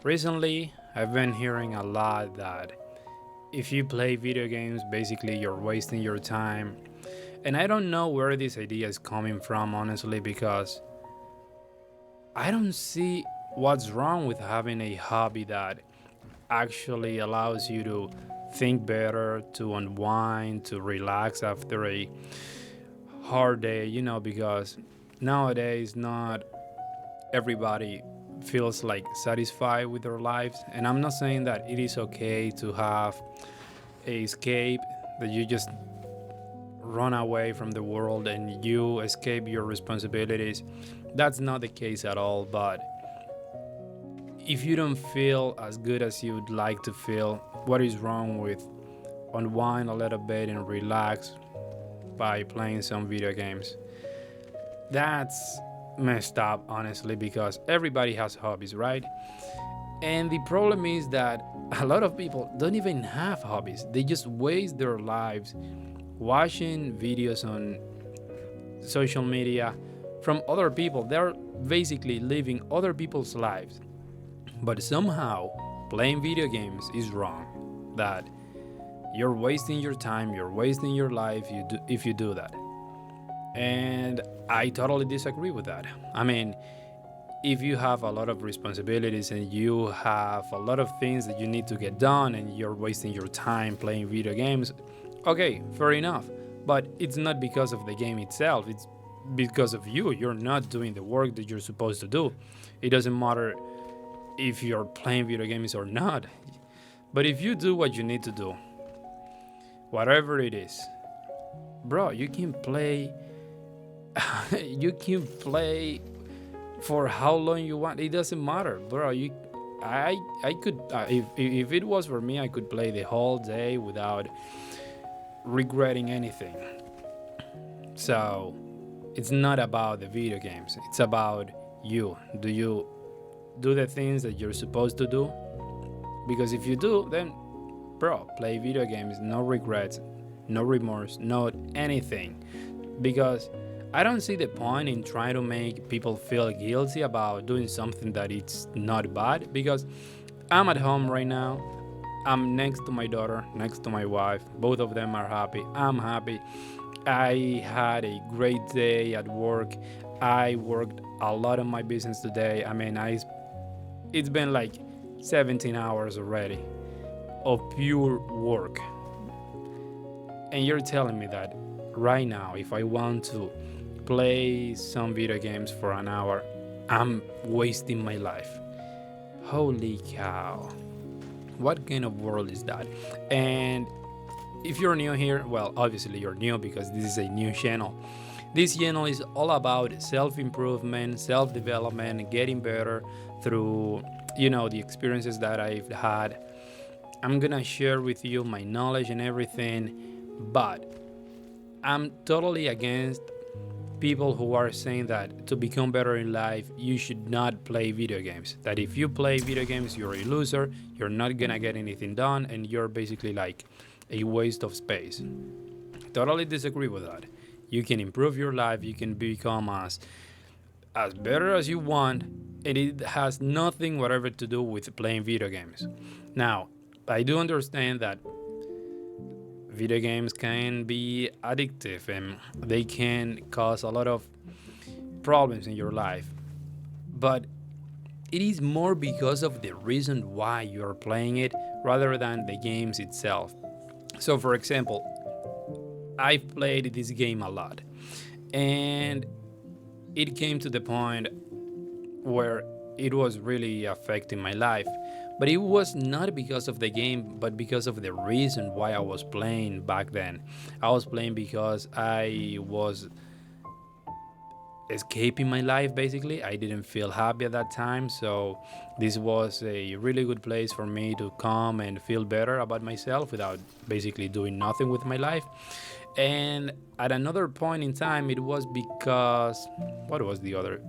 Recently, I've been hearing a lot that if you play video games, basically you're wasting your time. And I don't know where this idea is coming from, honestly, because I don't see what's wrong with having a hobby that actually allows you to think better, to unwind, to relax after a hard day, because nowadays not everybody feels like satisfied with their lives. And I'm not saying that it is okay to have a escape, that you just run away from the world and you escape your responsibilities. That's not the case at all. But if you don't feel as good as you'd like to feel, what is wrong with unwind a little bit and relax by playing some video games? That's messed up, honestly, because everybody has hobbies, right? And the problem is that a lot of people don't even have hobbies. They just waste their lives watching videos on social media from other people. They're basically living other people's lives. But somehow, playing video games is wrong. That you're wasting your time, you're wasting your life if you do that. And I totally disagree with that. I mean, if you have a lot of responsibilities and you have a lot of things that you need to get done and you're wasting your time playing video games, okay, fair enough. But it's not because of the game itself, it's because of you. You're not doing the work that you're supposed to do. It doesn't matter if you're playing video games or not. But if you do what you need to do, whatever it is, bro, you can play you can play for how long you want. It doesn't matter, bro. I could if it was for me, I could play the whole day without regretting anything. So it's not about the video games. It's about you. Do you do the things that you're supposed to do? Because if you do, then bro, play video games. No regrets, no remorse, no anything. Because I don't see the point in trying to make people feel guilty about doing something that it's not bad. Because I'm at home right now. I'm next to my daughter, next to my wife. Both of them are happy. I'm happy. I had a great day at work. I worked a lot on my business today. I mean, it's been like 17 hours already of pure work. And you're telling me that right now, if I want to play some video games for an hour, I'm wasting my life. Holy cow. What kind of world is that? And if you're new here, well, obviously you're new because this is a new channel. This channel is all about self-improvement, self-development, getting better through, the experiences that I've had. I'm gonna share with you my knowledge and everything, but I'm totally against people who are saying that to become better in life, you should not play video games. That if you play video games, you're a loser, you're not gonna get anything done, and you're basically like a waste of space. Totally disagree with that. You can improve your life, you can become as better as you want, and it has nothing whatever to do with playing video games. Now, I do understand that video games can be addictive and they can cause a lot of problems in your life. But it is more because of the reason why you're playing it rather than the games itself. So, for example, I've played this game a lot and it came to the point where it was really affecting my life. But it was not because of the game, but because of the reason why I was playing back then. I was playing because I was escaping my life, basically. I didn't feel happy at that time. So this was a really good place for me to come and feel better about myself without basically doing nothing with my life. And at another point in time, it was because, what was the other?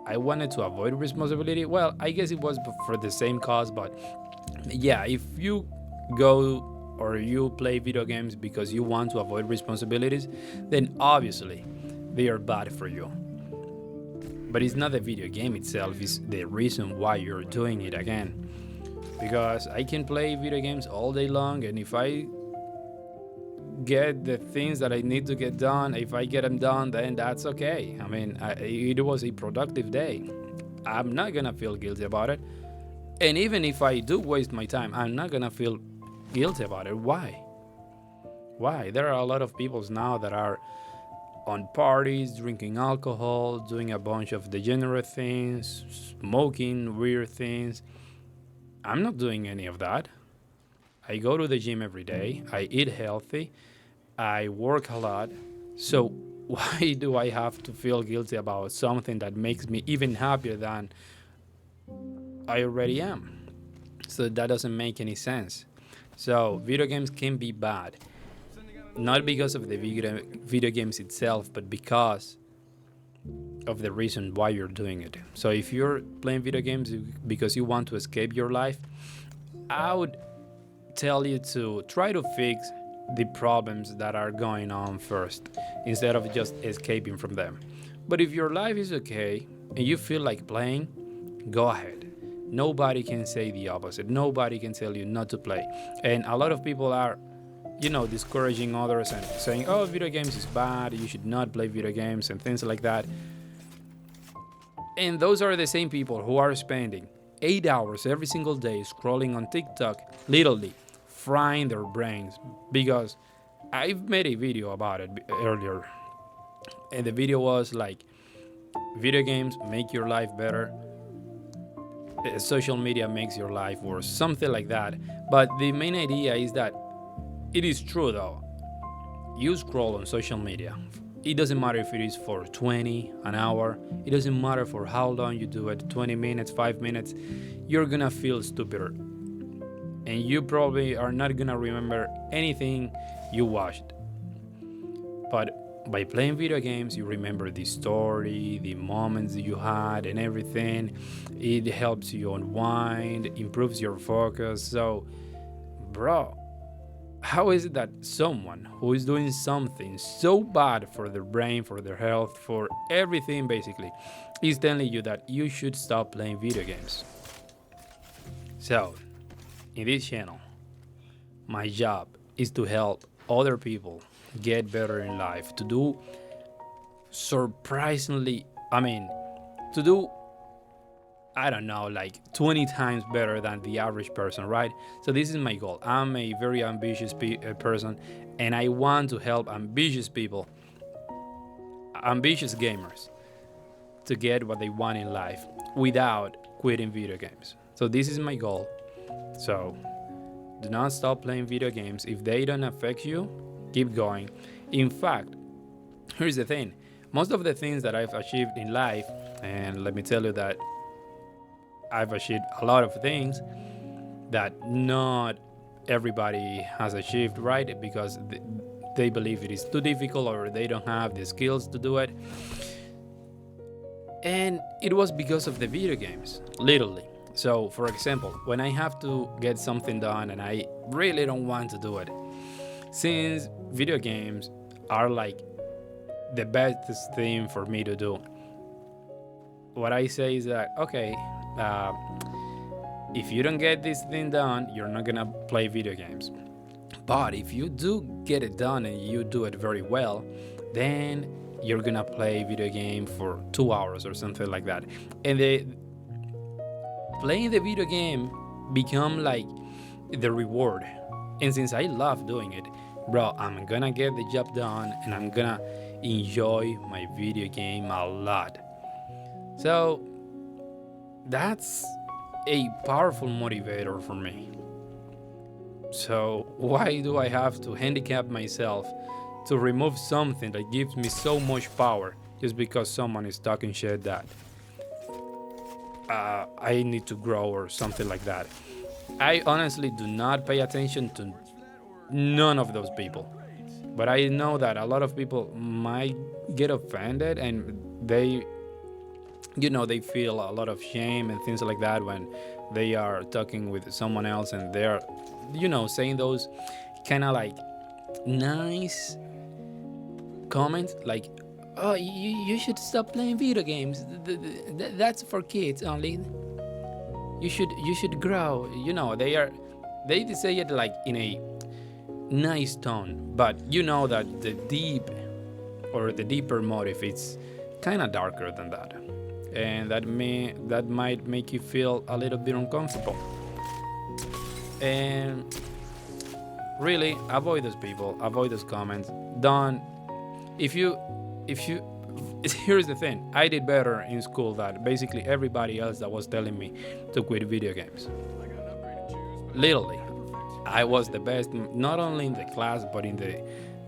I wanted to avoid responsibility. Well, I guess it was for the same cause, but yeah, if you go or you play video games because you want to avoid responsibilities, then obviously they are bad for you. But it's not the video game itself, it's the reason why you're doing it again. Because I can play video games all day long, and if I get the things that I need to get done, if I get them done, then that's okay. I mean, it was a productive day. I'm not gonna feel guilty about it. And even if I do waste my time, I'm not gonna feel guilty about it. Why? Why? There are a lot of people now that are on parties, drinking alcohol, doing a bunch of degenerate things, smoking weird things. I'm not doing any of that. I go to the gym every day, I eat healthy, I work a lot. So why do I have to feel guilty about something that makes me even happier than I already am? So that doesn't make any sense. So video games can be bad, not because of the video games itself, but because of the reason why you're doing it. So if you're playing video games because you want to escape your life, I would tell you to try to fix the problems that are going on first instead of just escaping from them. But if your life is okay and you feel like playing, go ahead. Nobody can say the opposite. Nobody can tell you not to play. And a lot of people are, discouraging others and saying, oh, video games is bad, you should not play video games and things like that. And those are the same people who are spending 8 hours every single day scrolling on TikTok, literally frying their brains. Because I've made a video about it earlier, and the video was like, video games make your life better, social media makes your life worse, something like that. But the main idea is that it is true though. You scroll on social media. It doesn't matter if it is for 20, an hour. It doesn't matter for how long you do it, 20 minutes, 5 minutes. You're gonna feel stupider. And you probably are not gonna remember anything you watched. But by playing video games, you remember the story, the moments that you had, and everything. It helps you unwind, improves your focus. So, bro, how is it that someone who is doing something so bad for their brain, for their health, for everything basically, is telling you that you should stop playing video games? So, in this channel, my job is to help other people get better in life, to do surprisingly, to do, I don't know, like 20 times better than the average person, right? So this is my goal. I'm a very ambitious person, and I want to help ambitious people, ambitious gamers, to get what they want in life without quitting video games. So this is my goal. So do not stop playing video games. If they don't affect you, keep going. In fact, here's the thing. Most of the things that I've achieved in life, and let me tell you that I've achieved a lot of things that not everybody has achieved, right? Because they believe it is too difficult or they don't have the skills to do it. And it was because of the video games, literally. So, for example, when I have to get something done and I really don't want to do it, since video games are like the best thing for me to do, what I say is that, okay, if you don't get this thing done, you're not gonna play video games. But if you do get it done and you do it very well, then you're gonna play video game for 2 hours or something like that. And playing the video game become like the reward. And since I love doing it, bro, I'm gonna get the job done and I'm gonna enjoy my video game a lot. So that's a powerful motivator for me. So why do I have to handicap myself to remove something that gives me so much power just because someone is talking shit that I need to grow or something like that? I honestly do not pay attention to none of those people. But I know that a lot of people might get offended and they feel a lot of shame and things like that when they are talking with someone else and they're, saying those kind of like nice comments like, oh, you should stop playing video games. That's for kids only. You should grow. They say it like in a nice tone, but you know that the deeper motive is kind of darker than that, and that might make you feel a little bit uncomfortable. And really avoid those people, avoid those comments. Don't if you here's the thing, I did better in school than basically everybody else that was telling me to quit video games. Literally, I was the best, not only in the class but in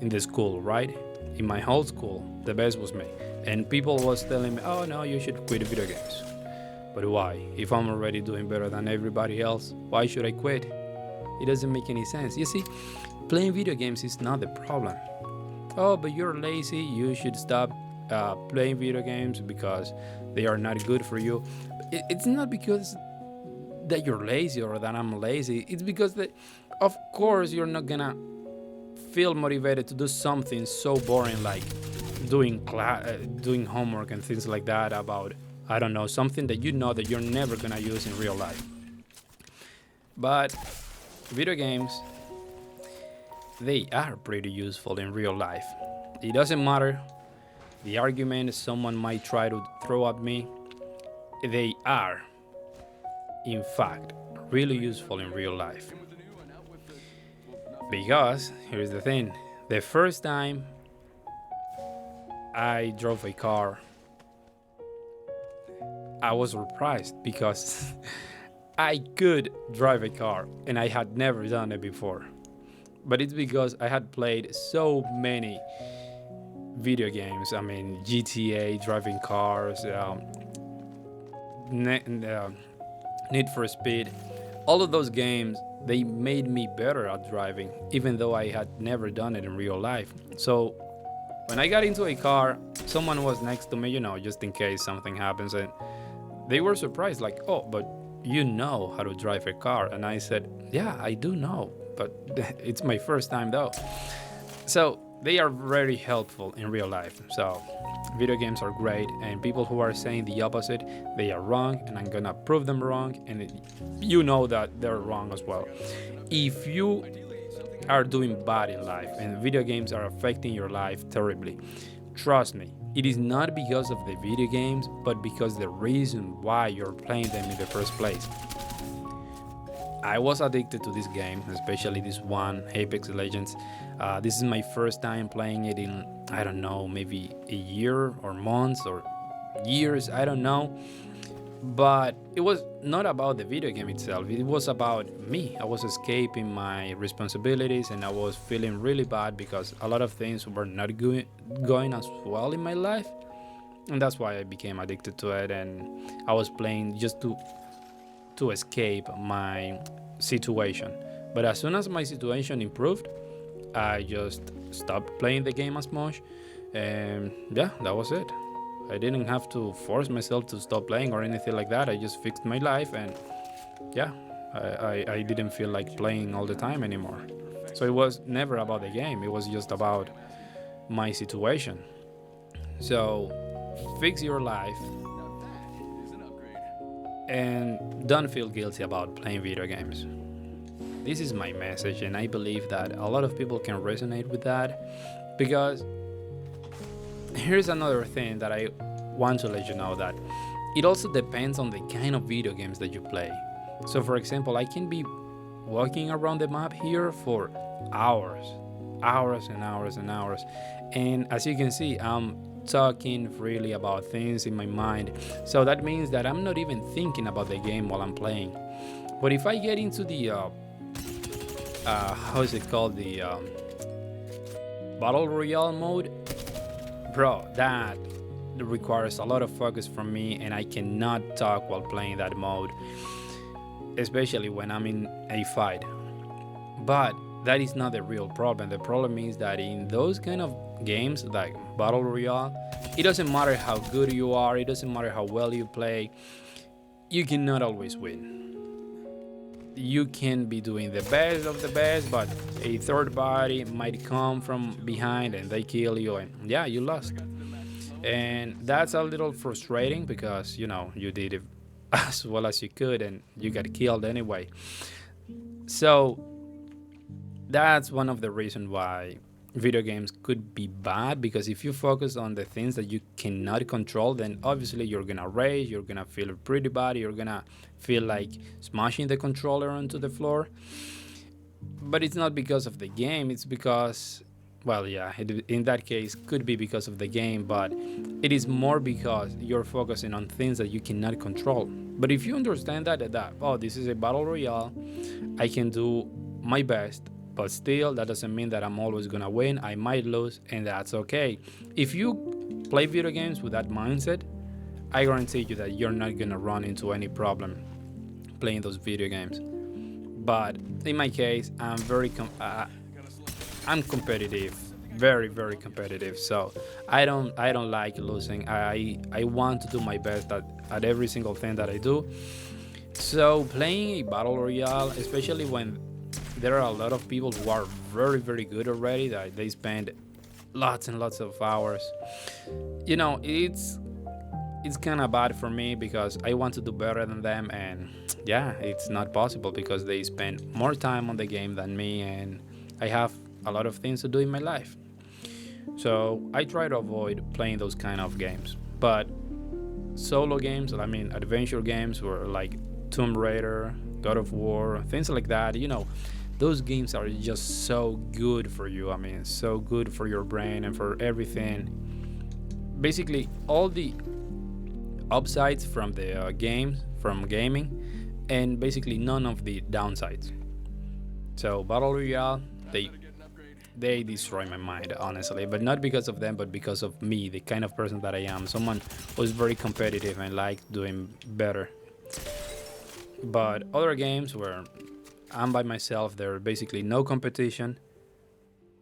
the school, right? In my whole school, the best was me. And people was telling me, oh no, you should quit video games. But why? If I'm already doing better than everybody else, why should I quit? It doesn't make any sense. You see, playing video games is not the problem. Oh, but you're lazy, you should stop playing video games because they are not good for you. It's not because that you're lazy or that I'm lazy. It's because that, of course, you're not gonna feel motivated to do something so boring like doing homework and things like that about, I don't know, something that you know that you're never gonna use in real life. But video games, they are pretty useful in real life. It doesn't matter the argument someone might try to throw at me, they are, in fact, really useful in real life. Because, here's the thing, the first time I drove a car, I was surprised because I could drive a car and I had never done it before. But it's because I had played so many video games. I mean, GTA, driving cars, Need for Speed. All of those games, they made me better at driving, even though I had never done it in real life. So when I got into a car, someone was next to me, just in case something happens, and they were surprised, like, oh, but you know how to drive a car. And I said, yeah, I do know, but it's my first time though. So they are very helpful in real life. So video games are great, and people who are saying the opposite, they are wrong, and I'm gonna prove them wrong, and you know that they're wrong as well. If you are doing bad in life and video games are affecting your life terribly, trust me, it is not because of the video games, but because the reason why you're playing them in the first place. I was addicted to this game, especially this one, Apex Legends. This is my first time playing it in, I don't know, maybe a year or months or years, I don't know. But it was not about the video game itself, it was about me. I was escaping my responsibilities and I was feeling really bad because a lot of things were not going as well in my life. And that's why I became addicted to it, and I was playing just to escape my situation. But as soon as my situation improved, I just stopped playing the game as much, and yeah, that was it. I didn't have to force myself to stop playing or anything like that. I just fixed my life, and yeah, I didn't feel like playing all the time anymore. So it was never about the game, it was just about my situation. So fix your life and don't feel guilty about playing video games. This is my message, and I believe that a lot of people can resonate with that, because here's another thing that I want to let you know, that it also depends on the kind of video games that you play. So for example, I can be walking around the map here for hours and hours and hours, and as you can see, I'm talking freely about things in my mind, so that means that I'm not even thinking about the game while I'm playing. But if I get into the how is it called, the battle royale mode, bro, that requires a lot of focus from me, and I cannot talk while playing that mode, especially when I'm in a fight. But that is not the real problem. The problem is that in those kind of games like battle royale, it doesn't matter how good you are, it doesn't matter how well you play, you cannot always win. You can be doing the best of the best, but a third party might come from behind and they kill you, and yeah, you lost. And that's a little frustrating because you did it as well as you could and you got killed anyway. So that's one of the reasons why video games could be bad, because if you focus on the things that you cannot control, then obviously you're gonna rage, you're gonna feel pretty bad, you're gonna feel like smashing the controller onto the floor. But it's not because of the game, it's because, well, yeah, in that case could be because of the game, but it is more because you're focusing on things that you cannot control. But if you understand that oh, this is a battle royale, I can do my best, but still that doesn't mean that I'm always gonna win. I might lose, and that's okay. If you play video games with that mindset, I guarantee you that you're not gonna run into any problem playing those video games. But in my case, I'm competitive, very very competitive. So I don't like losing. I want to do my best at every single thing that I do. So playing a battle royale, especially when there are a lot of people who are very very good already, that they spend lots and lots of hours, it's kind of bad for me because I want to do better than them, and yeah, it's not possible because they spend more time on the game than me, and I have a lot of things to do in my life. So I try to avoid playing those kind of games. But solo games, I mean adventure games, were like Tomb Raider, God of War, things like that, those games are just so good for you. I mean, so good for your brain and for everything. Basically, all the upsides from the games, from gaming, and basically none of the downsides. So Battle Royale, they destroy my mind, honestly, but not because of them, but because of me, the kind of person that I am, someone who's very competitive and like doing better. But other games where I'm by myself, there are basically no competition,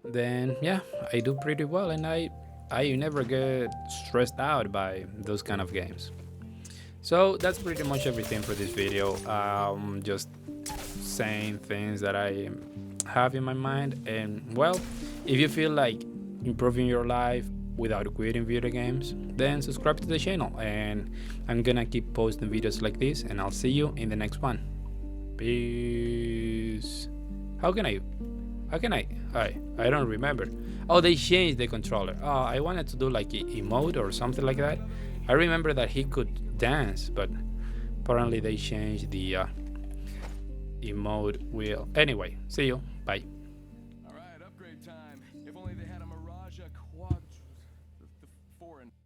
then yeah, I do pretty well, and I never get stressed out by those kind of games. So that's pretty much everything for this video. Just saying things that I have in my mind. And well, if you feel like improving your life without quitting video games, then subscribe to the channel. And I'm gonna keep posting videos like this, and I'll see you in the next one. Peace. How can I? How can I? I don't remember. Oh, they changed the controller. Oh, I wanted to do like emote or something like that. I remember that he could dance, but apparently they changed the emote wheel. Anyway, see you. Bye.